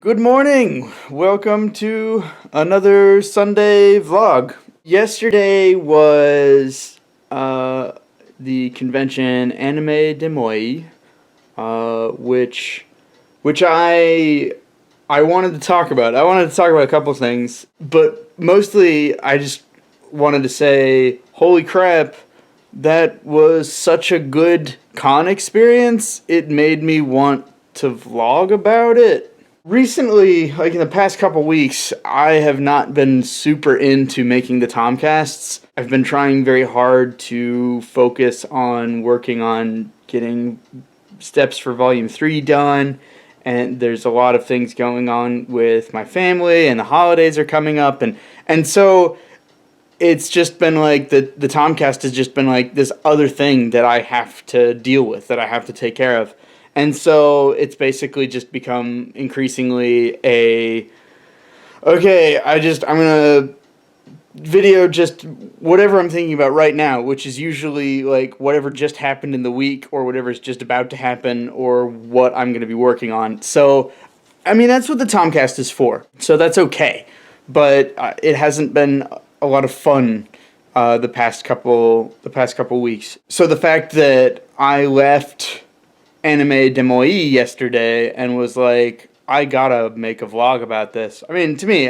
Good morning! Welcome to another Sunday vlog. Yesterday was the convention Anime DeMoii, which I wanted to talk about. I wanted to talk about a couple things, but mostly I just wanted to say, holy crap, that was such a good con experience. It made me want to vlog about it. Recently, like in the past couple weeks, I have not been super into making the Tomcasts. I've been trying very hard to focus on working on getting steps for Volume 3 done, and there's a lot of things going on with my family, and the holidays are coming up, and so it's just been like the Tomcast has just been like this other thing that I have to deal with, that I have to take care of. And so it's basically just become increasingly I'm gonna video just whatever I'm thinking about right now, which is usually like whatever just happened in the week or whatever's just about to happen or what I'm gonna be working on. So, I mean, that's what the Tomcast is for. So that's okay. But it hasn't been a lot of fun the past couple weeks. So the fact that I left Anime DeMoii yesterday and was like, I gotta make a vlog about this. I mean, to me,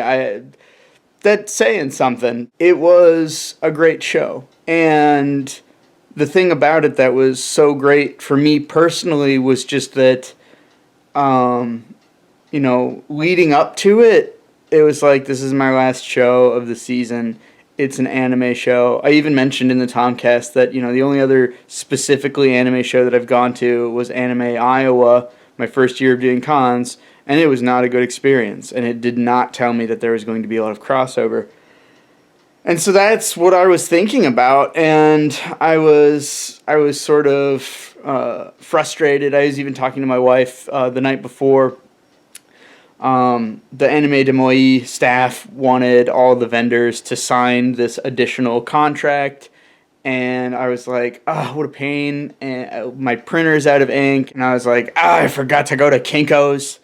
that's saying something. It was a great show. And the thing about it that was so great for me personally was just that, leading up to it, it was like, this is my last show of the season. It's an anime show. I even mentioned in the Tomcast that, the only other specifically anime show that I've gone to was Anime Iowa, my first year of doing cons, and it was not a good experience, and it did not tell me that there was going to be a lot of crossover. And so that's what I was thinking about, and I was sort of frustrated. I was even talking to my wife the night before. The Anime DeMoii staff wanted all the vendors to sign this additional contract, and I was like, what a pain, and my printer's out of ink, and I was like, I forgot to go to Kinko's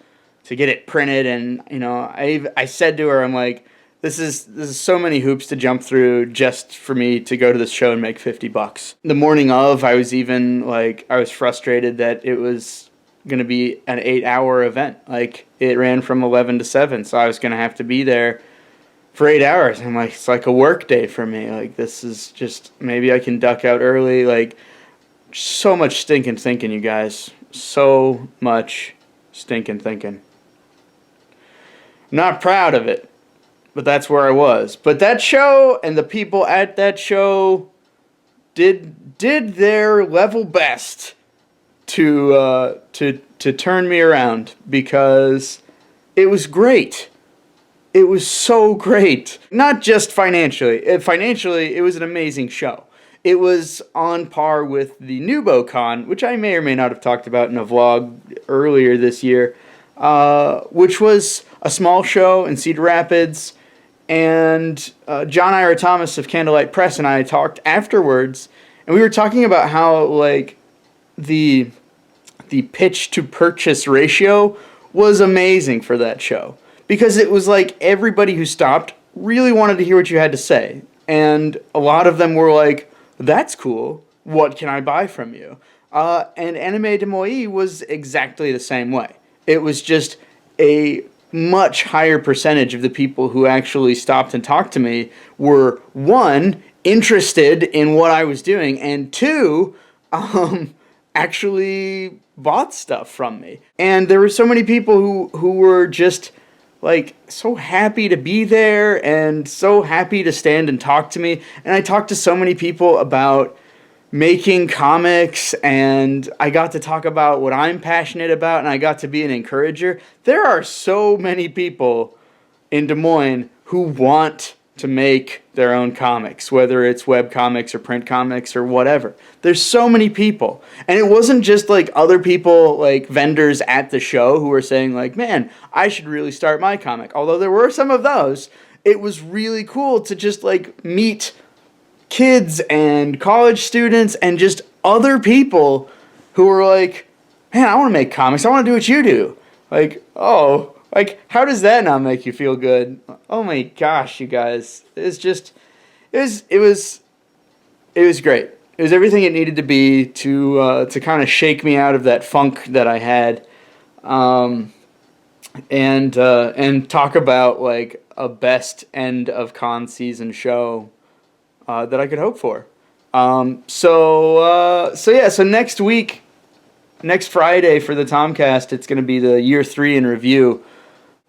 to get it printed, and, I said to her, I'm like, this is so many hoops to jump through just for me to go to this show and make $50. The morning of, I was even, I was frustrated that it was going to be an 8-hour event. Like, it ran from 11 to 7, so I was going to have to be there for 8 hours. I'm like, it's like a work day for me. Like, this is just, maybe I can duck out early. Like, so much stinkin' thinking, you guys. So much stinkin' thinking. I'm not proud of it, but that's where I was. But that show and the people at that show did their level best to turn me around, because it was great. It was so great. Not just financially. Financially, it was an amazing show. It was on par with the NuboCon, which I may or may not have talked about in a vlog earlier this year, which was a small show in Cedar Rapids. And John Ira Thomas of Candlelight Press and I talked afterwards, and we were talking about how, the pitch to purchase ratio was amazing for that show, because it was like everybody who stopped really wanted to hear what you had to say, and a lot of them were like, that's cool, what can I buy from you? And Anime DeMoii was exactly the same way. It was just a much higher percentage of the people who actually stopped and talked to me were, one, interested in what I was doing, and two, actually bought stuff from me. And there were so many people who were just so happy to be there and so happy to stand and talk to me. And I talked to so many people about making comics, and I got to talk about what I'm passionate about, and I got to be an encourager. There are so many people in Des Moines who want to make their own comics, whether it's web comics or print comics or whatever. There's so many people. And it wasn't just other people, vendors at the show who were saying man, I should really start my comic. Although there were some of those, it was really cool to just meet kids and college students and just other people who were like, man, I want to make comics. I want to do what you do. Oh, Like, how does that not make you feel good? Oh my gosh, you guys. It was great. It was everything it needed to be to kind of shake me out of that funk that I had, and talk about like a best end of con season show that I could hope for. So next week, next Friday for the Tomcast, it's going to be the year 3 in review,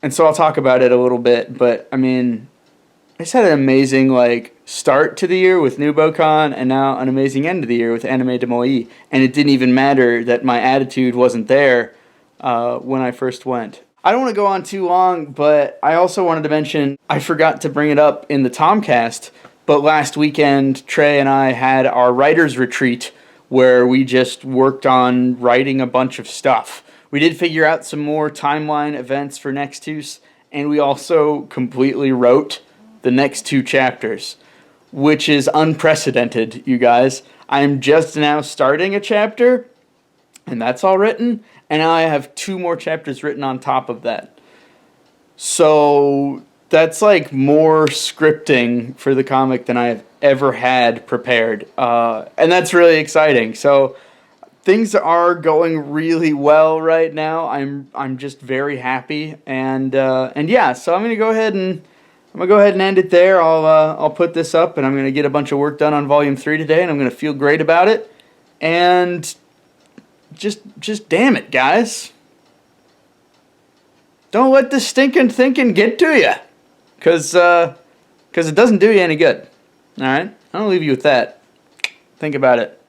and so I'll talk about it a little bit. But I mean, I just had an amazing like start to the year with NuboCon, and now an amazing end of the year with Anime DeMoii. And it didn't even matter that my attitude wasn't there when I first went. I don't want to go on too long, but I also wanted to mention, I forgot to bring it up in the Tomcast, but last weekend Trey and I had our writers retreat where we just worked on writing a bunch of stuff. We did figure out some more timeline events for Nextus, and we also completely wrote the next 2 chapters, which is unprecedented, you guys. I'm just now starting a chapter, and that's all written, and now I have 2 more chapters written on top of that. So that's like more scripting for the comic than I've ever had prepared, and that's really exciting. So things are going really well right now. I'm just very happy, and yeah. So I'm gonna go ahead and end it there. I'll put this up, and I'm gonna get a bunch of work done on Volume 3 today, and I'm gonna feel great about it. And just damn it, guys, don't let the stinkin' thinking get to you, cause it doesn't do you any good. All right, I'll leave you with that. Think about it.